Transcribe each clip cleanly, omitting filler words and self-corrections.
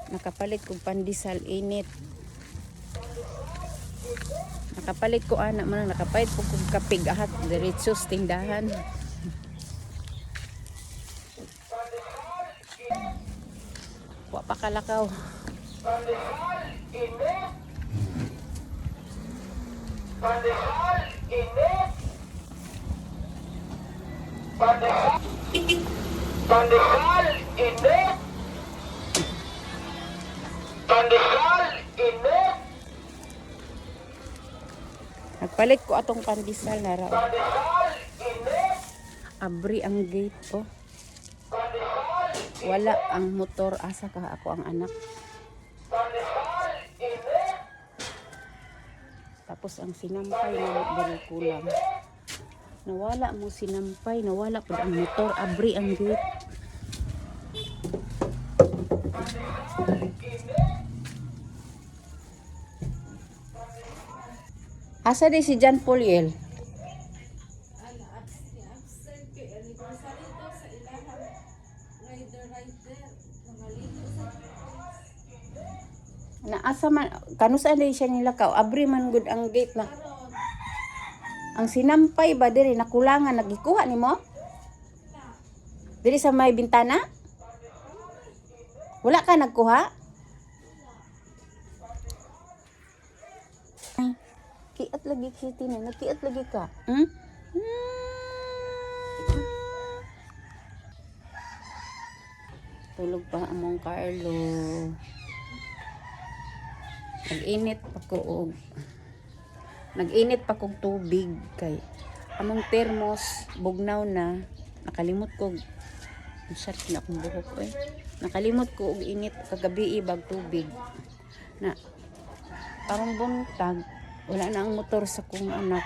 Nakapalit ko pandesal init. Nakapalit ko anak man, nakapalit ko kung kapig ahat diretsos tindahan. Wa pa kalakaw. Pandesal init. Pandesal init. Pandesal. Pandesal init. Pandesal init. Nagpalit ko atong pandesal na raw. Pandesal init. Abri ang gate oh. Pandesal. Wala ang motor, asa ka ako ang anak. Pandesal init. Tapos ang sinampay na dali kulang. Nawala mo sinampay, nawala po ang motor, abri ang gate. Asa di si John Poliel? Na asa man kanusa di siya nilakaw, abri man gud ang gate na. Ang sinampay ba diri nakulangan nagikuha nimo? Diri sa may bintana? Wala ka nagkuha? Ay, kiat lagi kiti na, nagkiat lagi ka. Hmm? Tulog pa among Carlo. Nag-init pa ko og nag-init pa kog tubig kay among termos bugnaw na, nakalimot ko sarap na akong buhok ko eh. Nakalimot ko og init kagabi ibag tubig na parang buntag wala na ang motor sa kong anak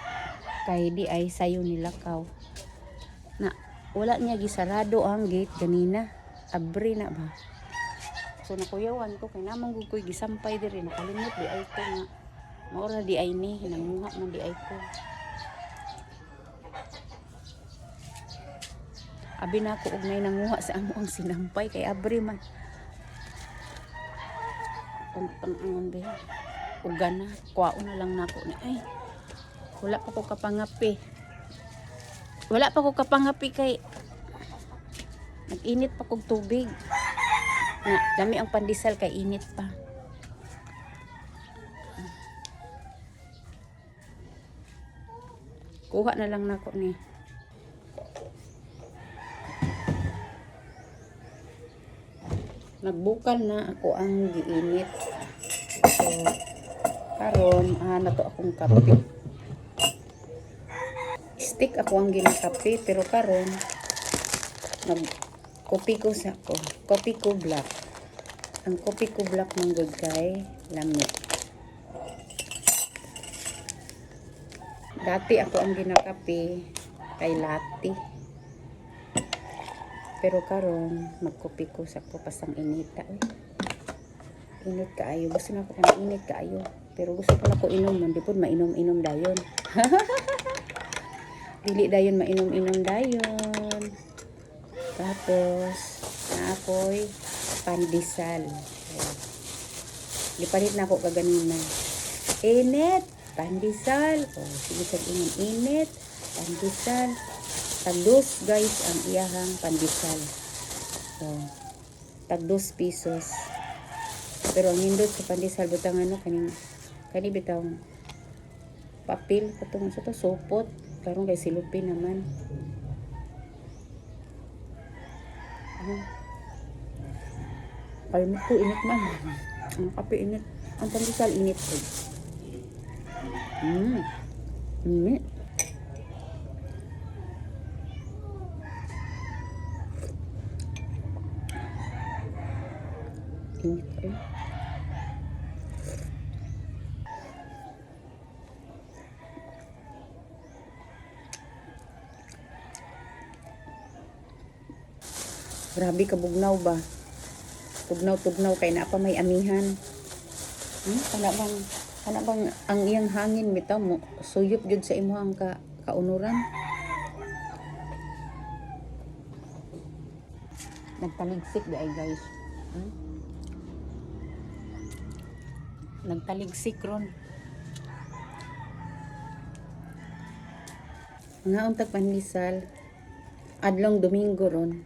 kay di ay sayo nilakaw na wala niya gisarado ang gate ganina, abri na ba. So nakuyawan ko kay namang gud koy gisampay diri, nakalimot di ay ko nga maura di ay ni nanguha man di ay ko. Abi na ako og may nanguha sa amo ang sinampay kay abri man. Pang-angon be. Uga na, kuwao na lang nako ni ay. Wala pa ko kapangapi. Wala pa ko kapangapi kay nag-init pa kog tubig. Na dami ang pandesal kay init pa. Kuha na lang nako ni. Nagbukal na ako ang giinit. So, karon nato akong kape. Stick ako ang ginakape pero karon kopi ko sa ko. Kopi ko black. Ang kopi ko black mong good kay lami. Dati ako ang ginakape kay latte. Pero karon magkopi ko sa ko pasang inita. Init kaayo. Gusto na ko kanang init kaayo. Pero gusto ko na ko inom man. Di po mainom-inom dayon. Dili dayon mainom-inom dayon. Tapos na ako'y pandesal. Gipalit na ako kaganina. Init, pandesal. Sige sa init, pandesal. Tag-2 guys ang iyahang pandesal. So, tag-2 pesos. Pero ang nindot sa pandesal butang ano kani bitaw papel katong sa to supot karon kay silupin naman. Ay mo ko init man. Ang kape init, ang pandesal init ko. Init. Init eh. Grabe ka bugnaw ba? Tugnaw-tugnaw kay na pa may amihan. Kana bang ang iyang hangin bitaw mo suyop jud sa imo ang kaunuran. Nagtaligsik di ay guys. Nagtaligsik ron. Nga untag pandesal. Adlong Domingo ron.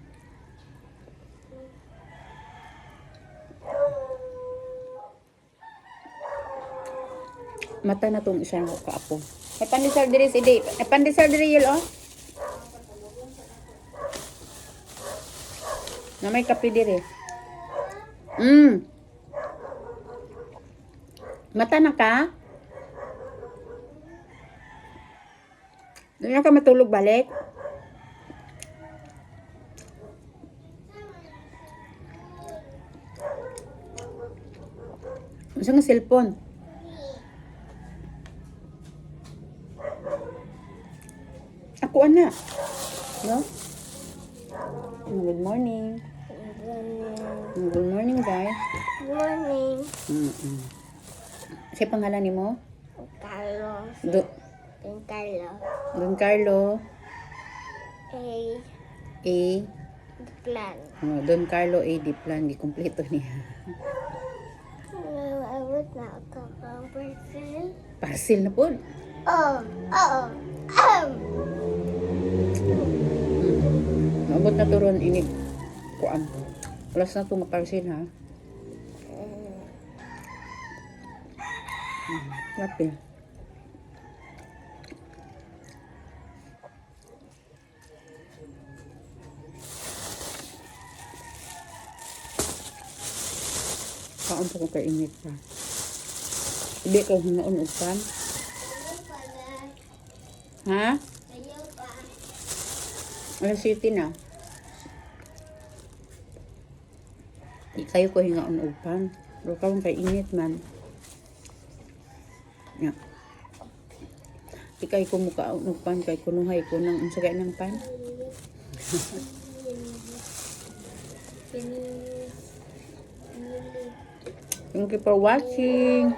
Mata na tong isang kaapo. May pandesal diri si Day. May pandesal diri yun, oh. Na may kape diri. Mata na ka? Doon na ka matulog balik? Masa nga cellphone? Ako ana. No? Good morning. Good morning, guys. Morning, Siya pangalan ni mo? Carlos. Carlo. Don Carlo. A. A. Plan. Don Carlo A. Diplan. Gikumpleto niya. I would not talk about person. Parcel na po. Oh. Maabot na to ron inig. Kuan. Plus na to maparcel ha. Lapil. Kaon pa ko kainit pa. Hindi ka hinaon og pan. Ha? Alas 7 na. Di kayo ko hingaon og pan. Pero karon kay init man. Ya. Di kayo ko mukaon og pan kay kunuhay ko nang unsagay ng pan. Thank you for watching.